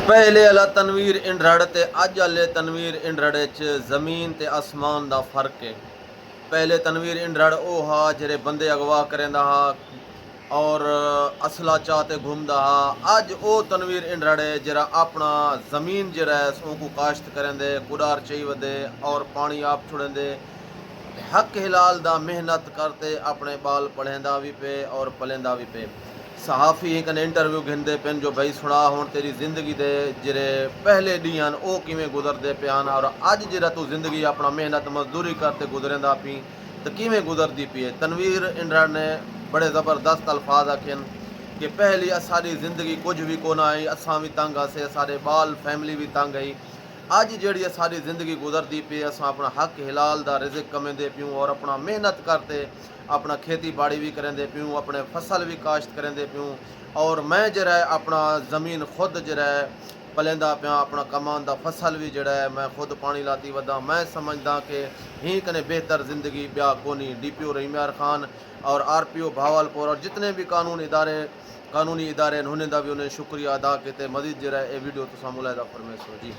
पहले वाला तनवीर इंड्रड़ ते अज वाले तनवीर इंड्रड़ च जमीन ते आसमान दा फर्क है। पहले तनवीर इंड्रड़ ओ हा जेरे बंदे अगवा करेंदा हा और असला चाहते घूमदा हा। अज ओ तनवीर इंड्रड़ है जरा अपना जमीन जरा है उसको काश्त करेंदे कुडार चाहिए वदे और पानी आप छुड़ेंदे हक हिलाल दा मेहनत करते अपने बाल पढ़ेंदा भी पे और पलेंदा भी पे। सहाफ़ी एक इंटरव्यू घिंदे पेन जो भाई सुना हुण तेरी जिंदगी दे जिरे पहले डी हैं वो किवें गुजरते पे हैं और अज जरा तू जिंदगी अपना मेहनत मजदूरी करते गुजरेंदा पी तो किवें गुजरती पी है। तनवीर इंड्रड़ ने बड़े ज़बरदस्त अल्फाज आखन कि पहली असारी जिंदगी कुछ भी को आई, असां भी तंग आसे, सारे बाल फैमिली भी तंग आई। अज जी सारी जिंदगी गुजरती पी अस अपना हक हिलाल दा रिज़िक कमेंदे प्यूँ और अपना मेहनत करते अपना खेती बाड़ी भी करेंदे प्यूँ, अपने फसल भी काश्त करेंदे प्यूँ और मैं जरा अपना ज़मीन खुद जरा पलेंदा पिया अपना कमान दा फसल भी जड़ा है मैं खुद पानी लाती वदा। मैं समझदा कि ही कने बेहतर ज़िंदगी ब्या कोनी। DPO रहीम्यार खान और RPO भावलपुर और जितने भी कानूनी इदारे उन्हें भी उन्हें शुक्रिया अदा किते। मजीद जरा ये वीडियो तुसा मुलाहिदा फरमाइशो जी।